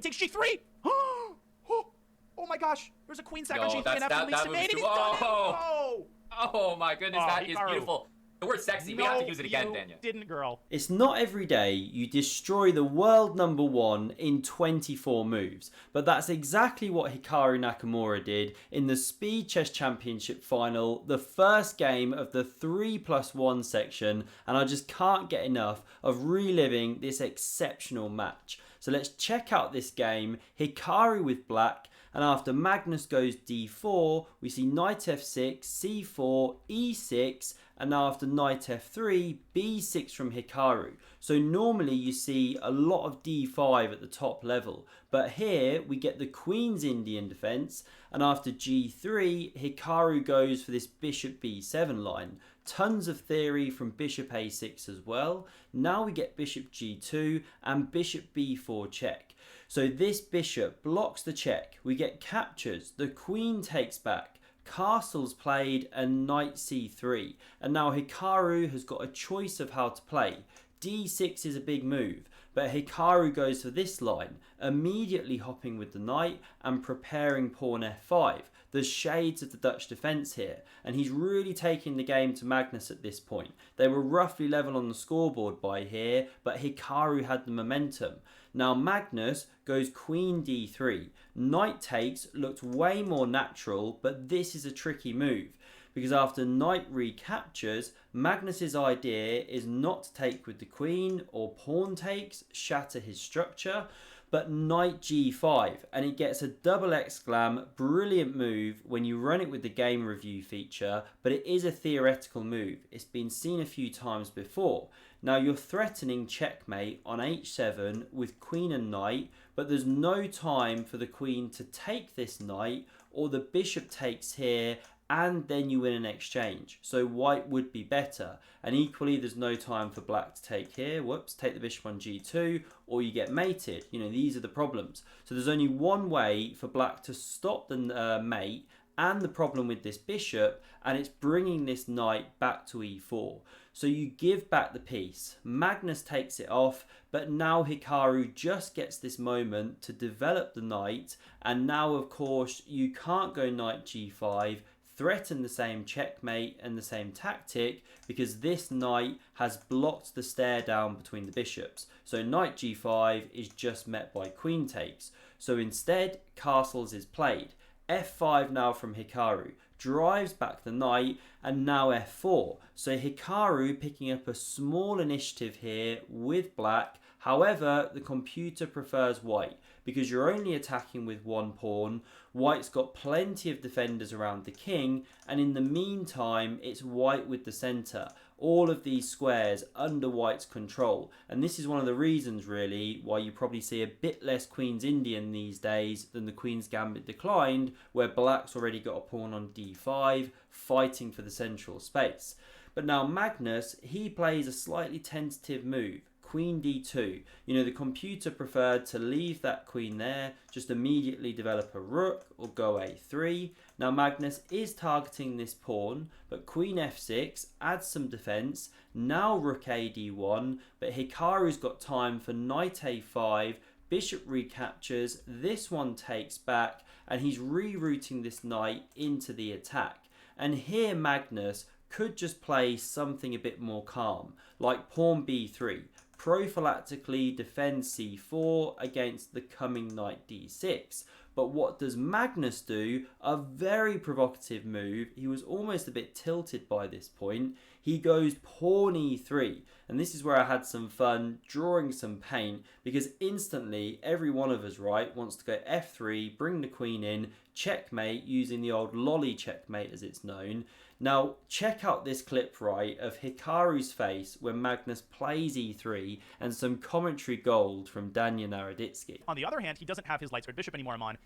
Queen takes g3. Oh my gosh. There's a queen sack on g3 and that leads to mate. Oh my goodness, that is beautiful. The word sexy, we have to use it again, Daniel. Didn't, girl. It's not every day you destroy the world +1 in 24 moves, but that's exactly what Hikaru Nakamura did in the Speed Chess Championship final, the first game of the 3+1 section, and I just can't get enough of reliving this exceptional match. So let's check out this game. Hikaru with black, and after Magnus goes d4, we see knight f6, c4, e6, and now after knight f3, b6 from Hikaru. So normally you see a lot of d5 at the top level, but here we get the Queen's Indian defense, and after g3, Hikaru goes for this bishop b7 line. Tons of theory from bishop a6 as well. Now we get bishop g2 and bishop b4 check. So this bishop blocks the check. We get captures. The queen takes back. Castles played and knight c3. And now Hikaru has got a choice of how to play. d6 is a big move, but Hikaru goes for this line, immediately hopping with the knight and preparing pawn f5. There's shades of the Dutch defence here, and he's really taking the game to Magnus at this point. They were roughly level on the scoreboard by here, but Hikaru had the momentum. Now Magnus goes queen d3. Knight takes looked way more natural, but this is a tricky move, because after knight recaptures, Magnus's idea is not to take with the queen or pawn takes, shatter his structure, but knight g5, and it gets a double exclam, brilliant move when you run it with the game review feature, but it is a theoretical move. It's been seen a few times before. Now you're threatening checkmate on h7 with queen and knight, but there's no time for the queen to take this knight, or the bishop takes here, and then you win an exchange. So white would be better. And equally, there's no time for black to take here. Whoops, take the bishop on g2, or you get mated. You know, these are the problems. So there's only one way for black to stop the mate and the problem with this bishop, and it's bringing this knight back to e4. So you give back the piece. Magnus takes it off, but now Hikaru just gets this moment to develop the knight, and now of course you can't go knight g5, threaten the same checkmate and the same tactic, because this knight has blocked the stare down between the bishops. So knight g5 is just met by queen takes. So instead, castles is played. f5 now from Hikaru, drives back the knight, and now f4. So Hikaru picking up a small initiative here with black. However, the computer prefers white, because you're only attacking with one pawn. White's got plenty of defenders around the king, and in the meantime, it's white with the centre. All of these squares under white's control, and this is one of the reasons really why you probably see a bit less Queen's Indian these days than the Queen's Gambit declined, where black's already got a pawn on d5 fighting for the central space. But now Magnus, he plays a slightly tentative move, queen d2. You know, the computer preferred to leave that queen there, just immediately develop a rook or go a3. Now Magnus is targeting this pawn, but queen f6 adds some defense. Now rook a d1, but Hikaru's got time for knight a5, bishop recaptures, this one takes back, and he's rerouting this knight into the attack. And here Magnus could just play something a bit more calm, like pawn b3, prophylactically defend c4 against the coming knight d6. But what does Magnus do? A very provocative move. He was almost a bit tilted by this point. He goes pawn e3, and this is where I had some fun drawing some paint, because instantly every one of us, right, wants to go f3, bring the queen in, checkmate using the old lolly checkmate as it's known. Now check out this clip, right, of Hikaru's face when Magnus plays e3, and some commentary gold from Daniel Naroditsky. On the other hand, he doesn't have his light squared bishop anymore, Amon.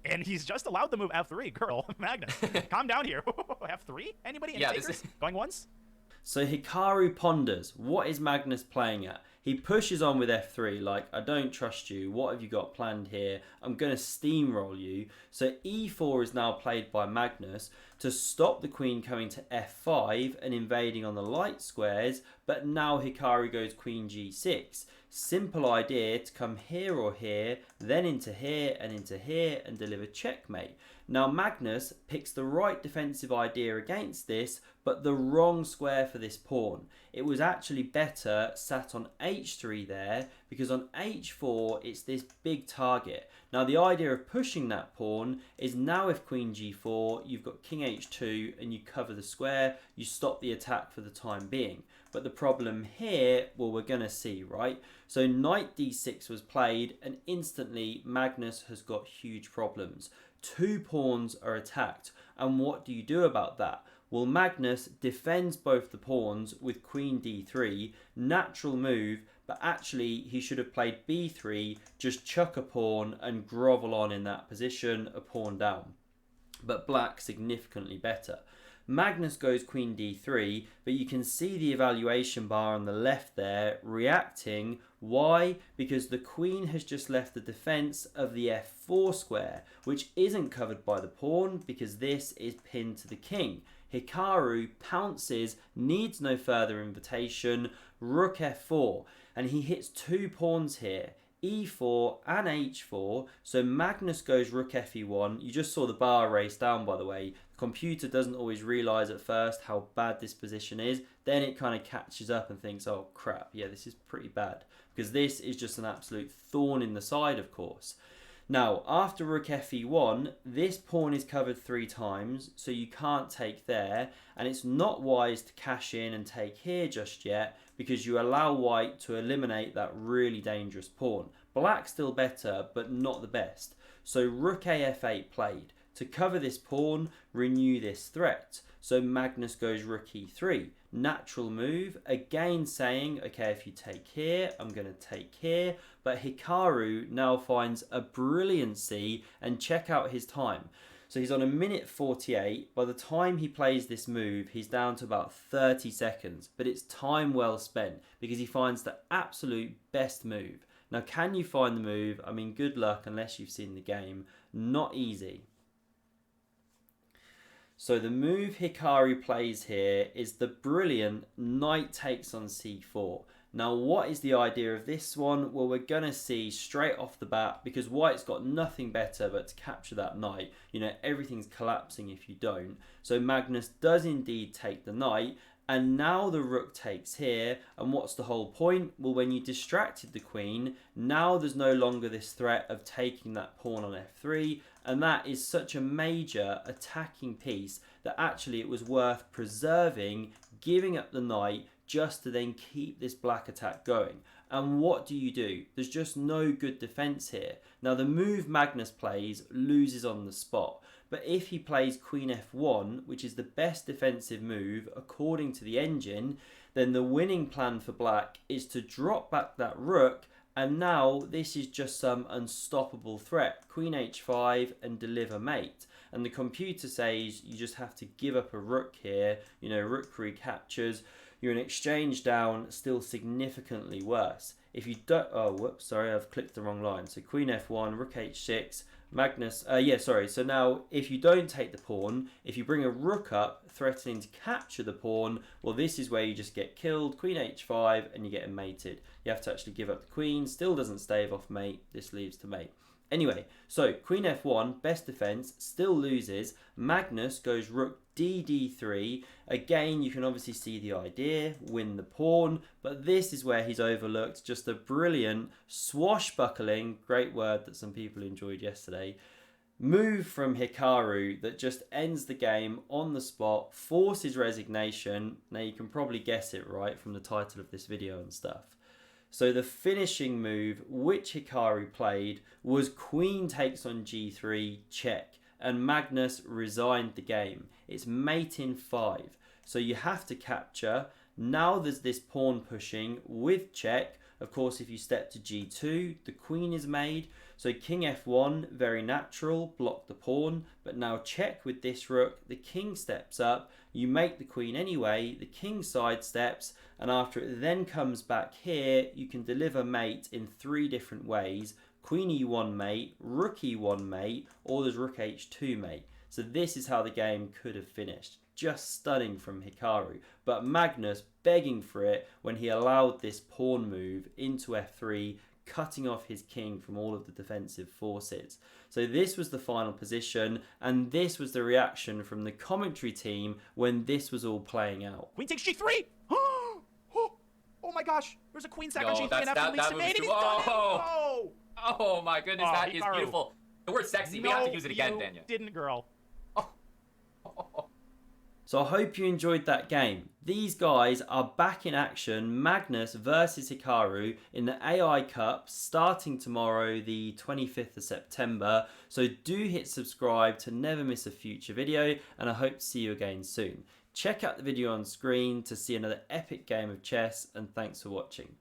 And he's just allowed the move f3. Girl, Magnus, calm down here. f3? Anybody? Any takers? Going once? So Hikaru ponders, what is Magnus playing at? He pushes on with f3, like, I don't trust you, what have you got planned here? I'm going to steamroll you. So e4 is now played by Magnus to stop the queen coming to f5 and invading on the light squares, but now Hikaru goes queen g6. Simple idea to come here or here, then into here and deliver checkmate. Now Magnus picks the right defensive idea against this, but the wrong square for this pawn. It was actually better sat on h3 there, because on h4 it's this big target. Now the idea of pushing that pawn is now if queen g4, you've got king h2 and you cover the square, you stop the attack for the time being. But the problem here, well, we're going to see, right? So knight d6 was played and instantly Magnus has got huge problems. 2 pawns are attacked, and what do you do about that? Well, Magnus defends both the pawns with queen d3, natural move, but actually he should have played b3, just chuck a pawn and grovel on in that position, a pawn down. But black significantly better. Magnus goes queen d3, but you can see the evaluation bar on the left there reacting. Why? Because the queen has just left the defense of the f4 square, which isn't covered by the pawn because this is pinned to the king. Hikaru pounces, needs no further invitation, rook f4, and he hits 2 pawns here, e4 and h4. So Magnus goes rook fe1. You just saw the bar race down, by the way. The computer doesn't always realize at first how bad this position is. Then it kind of catches up and thinks, oh crap, yeah, this is pretty bad, because this is just an absolute thorn in the side, of course. Now, after rook fe1, this pawn is covered 3 times, so you can't take there, and it's not wise to cash in and take here just yet, because you allow white to eliminate that really dangerous pawn. Black's still better, but not the best. So rook af8 played. To cover this pawn, renew this threat. So Magnus goes rook e3. Natural move, again saying, okay, if you take here, I'm going to take here. But Hikaru now finds a brilliancy, and check out his time. So he's on 1:48. By the time he plays this move, he's down to about 30 seconds. But it's time well spent, because he finds the absolute best move. Now, can you find the move? I mean, good luck unless you've seen the game. Not easy. So the move Hikaru plays here is the brilliant knight takes on c4. Now, what is the idea of this one? Well, we're going to see straight off the bat, because white's got nothing better but to capture that knight. You know, everything's collapsing if you don't. So Magnus does indeed take the knight, and now the rook takes here. And what's the whole point? Well, when you distracted the queen, now there's no longer this threat of taking that pawn on f3, and that is such a major attacking piece that actually it was worth preserving, giving up the knight, just to then keep this black attack going. And what do? There's just no good defense here. Now, the move Magnus plays loses on the spot, but if he plays queen f1, which is the best defensive move according to the engine, then the winning plan for black is to drop back that rook, and now this is just some unstoppable threat. Queen h5 and deliver mate. And the computer says you just have to give up a rook here. You know, rook recaptures. You're in exchange down, still significantly worse. If you don't, oh, whoops, sorry, I've clicked the wrong line. So queen f1, rook h6, Magnus, so now if you don't take the pawn, if you bring a rook up, threatening to capture the pawn, well, this is where you just get killed, queen h5, and you get mated. You have to actually give up the queen, still doesn't stave off mate, this leaves to mate. Anyway, so queen f1, best defense, still loses. Magnus goes rook d3. Again, you can obviously see the idea, win the pawn, but this is where he's overlooked. Just a brilliant swashbuckling, great word that some people enjoyed yesterday, move from Hikaru that just ends the game on the spot, forces resignation. Now you can probably guess it right from the title of this video and stuff. So the finishing move which Hikaru played was queen takes on g3, check, and Magnus resigned the game. It's mate in 5. So you have to capture. Now there's this pawn pushing with check. Of course, if you step to g2, the queen is made. So king f1, very natural, block the pawn. But now check with this rook, the king steps up. You make the queen anyway, the king sidesteps, and after it then comes back here, you can deliver mate in 3 different ways. Queen e1 mate, rook e1 mate, or there's rook h2 mate. So this is how the game could have finished. Just stunning from Hikaru. But Magnus begging for it when he allowed this pawn move into f3, cutting off his king from all of the defensive forces. So this was the final position, and this was the reaction from the commentary team when this was all playing out. Queen takes g3! Oh my gosh, there's a queen sack on g3 and after leaves that he's done it. Oh my goodness, that is beautiful. The word sexy, we have to use it again, Daniel. Didn't, girl. So I hope you enjoyed that game. These guys are back in action, Magnus versus Hikaru in the AI Cup starting tomorrow, the 25th of September. So do hit subscribe to never miss a future video, and I hope to see you again soon. Check out the video on screen to see another epic game of chess, and thanks for watching.